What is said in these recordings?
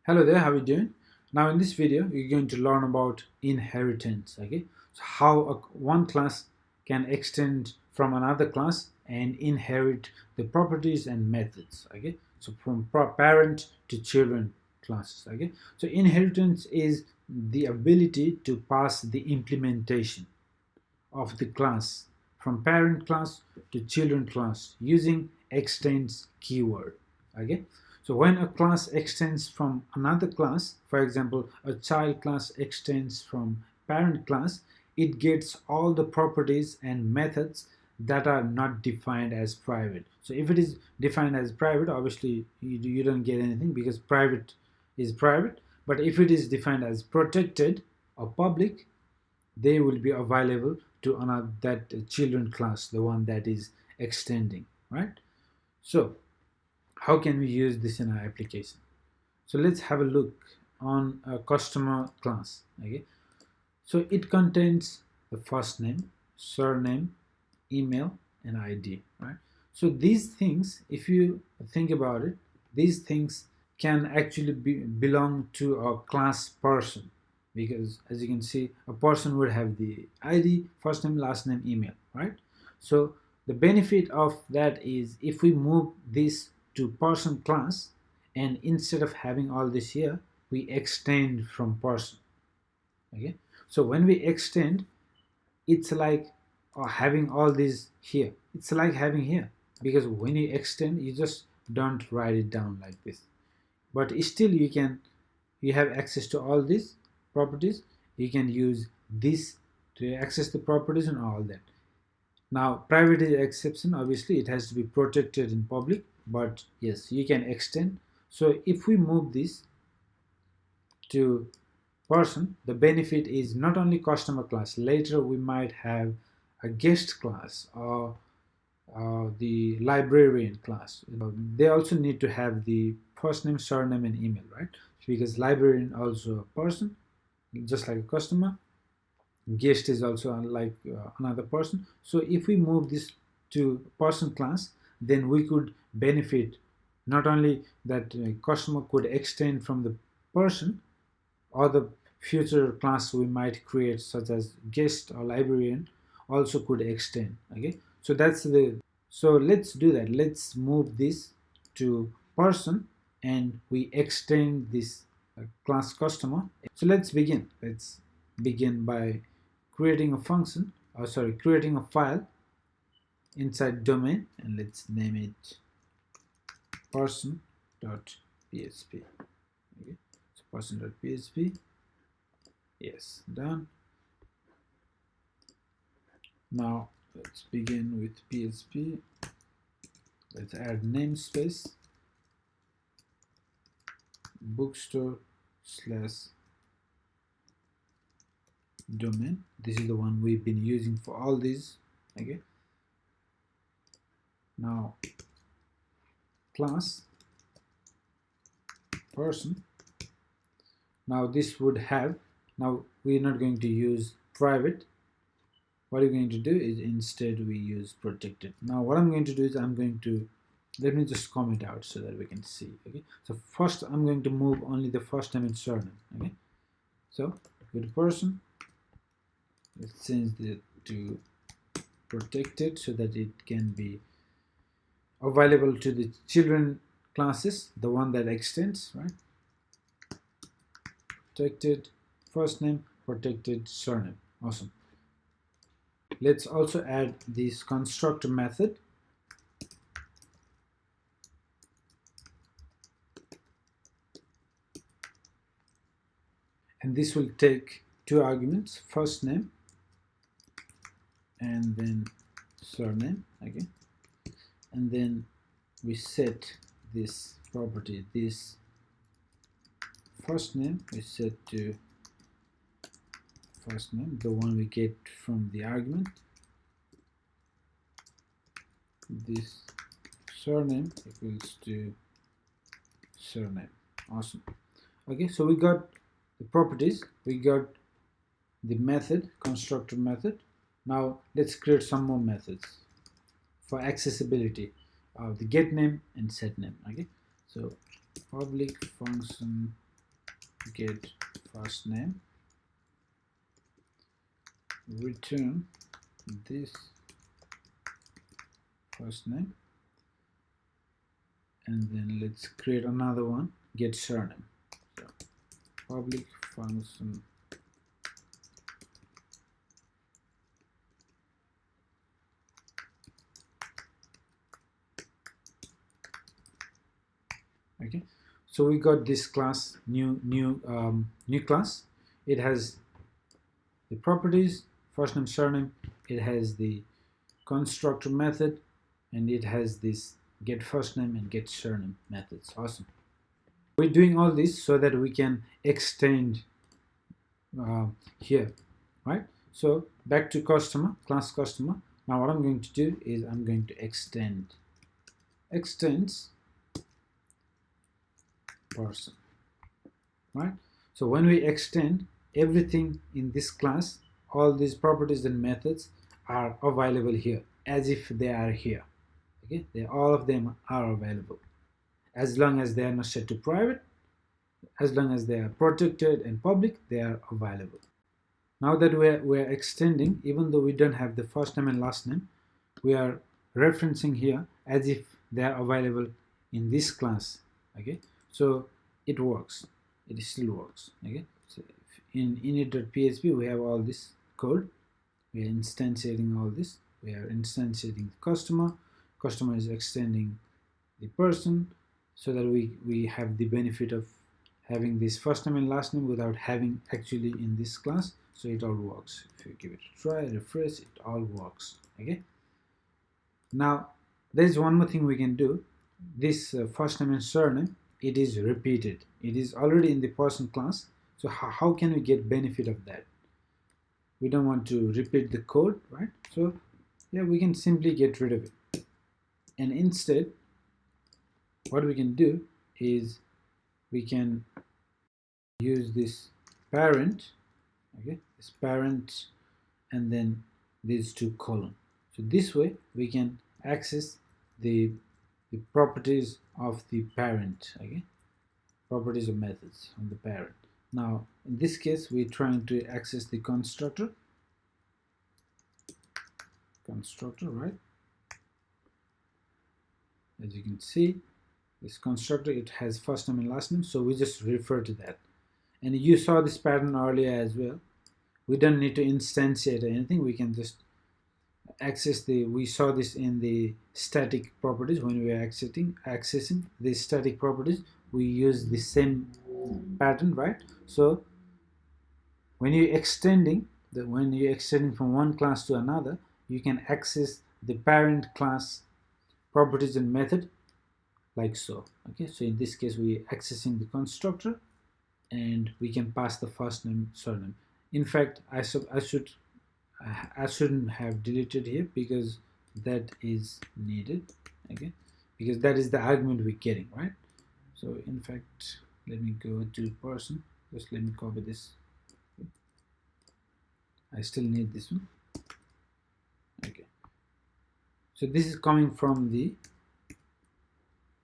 Hello there, how are you doing? Now in this video you're going to learn about inheritance. Okay, so how one class can extend from another class and inherit the properties and methods. Okay, so from parent to children classes. Okay, so inheritance is the ability to pass the implementation of the class from parent class to children class using extends keyword. Okay, so when a class extends from another class, for example a child class extends from parent class, it gets all the properties and methods that are not defined as private. So if it is defined as private, obviously you don't get anything because private is private. But if it is defined as protected or public, they will be available to another that children class, the one that is extending, right? So how can we use this in our application? So let's have a look on a customer class. Okay, so it contains the first name, surname, email, and ID, right? So these things, if you think about it, these things can actually belong to a class person, because as you can see a person would have the ID, first name, last name, email, right? So the benefit of that is if we move this to person class, and instead of having all this here, we extend from person. Okay, so when we extend, it's like having all these here, it's like having here, because when you extend you just don't write it down like this, but still you have access to all these properties. You can use this to access the properties and all that. Now private is exception, obviously it has to be protected in public, but yes, you can extend. So if we move this to person, the benefit is not only customer class, later we might have a guest class or the librarian class. They also need to have the first name, surname, and email, right? Because librarian also a person, just like a customer. Guest is also like another person. So if we move this to person class, then we could benefit not only that customer could extend from the person, or the future class we might create such as guest or librarian also could extend. Okay, so that's the, so let's do that. Let's move this to person and we extend this class customer. So let's begin by creating a function, or sorry, creating a file inside domain, and let's name it person.php. Okay, so person.php. Yes, done. Now let's begin with PHP. Let's add namespace bookstore slash domain. This is the one we've been using for all these. Okay, now class person. Now this would have, now we're not going to use private. What you're going to do is instead we use protected. Now what I'm going to do is I'm going to, let me just comment out so that we can see. Okay, so first I'm going to move only the first name and surname. Okay, so go to person, let's change it to protected so that it can be available to the children classes, the one that extends, right? Protected first name, protected surname. Awesome. Let's also add this constructor method. And this will take two arguments, first name and then surname. Okay, and then we set this property, this first name we set to first name, the one we get from the argument. This surname equals to surname. Awesome. Okay, so we got the properties, we got the method, constructor method. Now let's create some more methods for accessibility of the get name and set name. Okay, so public function get first name, return this first name, and then let's create another one, get surname. So public function okay. So we got this class, new class. It has the properties, first name, surname. It has the constructor method, and it has this get first name and get surname methods. Awesome. We're doing all this so that we can extend here, right? So back to customer, class customer. Now what I'm going to do is I'm going to extends person, right? So when we extend, everything in this class, all these properties and methods are available here as if they are here. Okay, all of them are available as long as they are not set to private. As long as they are protected and public, they are available. Now that we're extending, even though we don't have the first name and last name, we are referencing here as if they are available in this class. Okay, so it works. It still works. Okay, so in init.php we have all this code. We are instantiating all this. We are instantiating the customer. Customer is extending the person, so that we have the benefit of having this first name and last name without having actually in this class. So it all works. If you give it a try, refresh, it all works. Okay. Now there is one more thing we can do. This first name and surname, it is repeated. It is already in the person class. So how can we get benefit of that? We don't want to repeat the code, right? So yeah, we can simply get rid of it. And instead, what we can do is we can use this parent, okay, this parent, and then these two columns. So this way we can access the properties of the parent, okay, properties of methods of the parent. Now in this case we're trying to access the constructor, right? As you can see, this constructor, it has first name and last name, so we just refer to that. And you saw this pattern earlier as well. We don't need to instantiate anything. We can just access we saw this in the static properties. When we are accessing the static properties, we use the same pattern, right? So when you're extending from one class to another, you can access the parent class properties and method like so. Okay, so in this case we are accessing the constructor, and we can pass the first name, surname. In fact, I shouldn't have deleted here because that is needed. Okay, because that is the argument we're getting, right? So in fact, let me go to person. Just let me copy this. I still need this one. Okay, so this is coming from the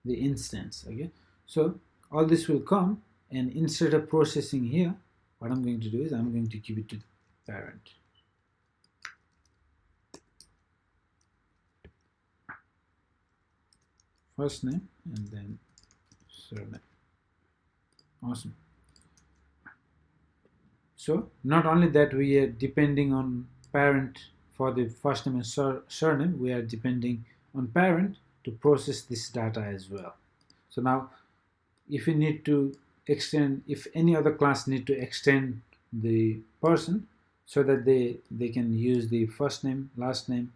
instance. Okay, so all this will come, and instead of processing here, what I'm going to do is I'm going to give it to the parent. First name and then surname. Awesome. So not only that we are depending on parent for the first name and surname, we are depending on parent to process this data as well. So now if we need to extend, if any other class need to extend the person so that they can use the first name, last name,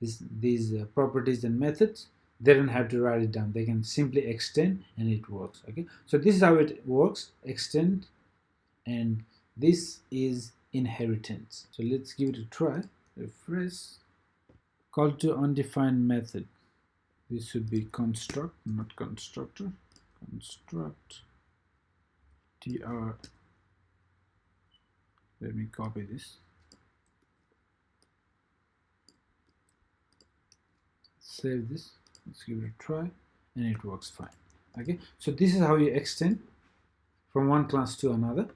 these properties and methods, they don't have to write it down. They can simply extend and it works. Okay, so this is how it works, extend, and this is inheritance. So let's give it a try. Refresh. Call to undefined method. This should be construct, not constructor. Construct tr. Let me copy this. Save this. Let's give it a try, and it works fine. Okay, so this is how you extend from one class to another.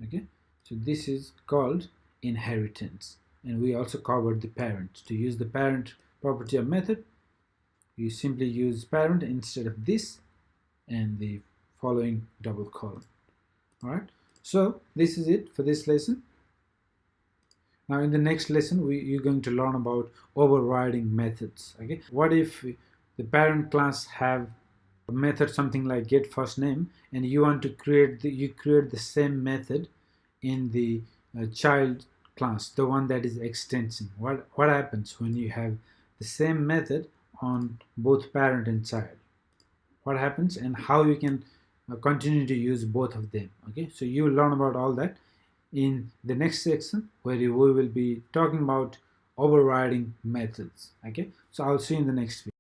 Okay, so this is called inheritance. And we also covered the parent. To use the parent property of method, you simply use parent instead of this and the following double colon. All right, so this is it for this lesson. Now in the next lesson, you're going to learn about overriding methods. Okay, what if the parent class have a method something like get first name, and you want to create the same method in the child class, the one that is extension. What happens when you have the same method on both parent and child? What happens, and how you can continue to use both of them? Okay, so you will learn about all that in the next section, where we will be talking about overriding methods. Okay, so I'll see you in the next video.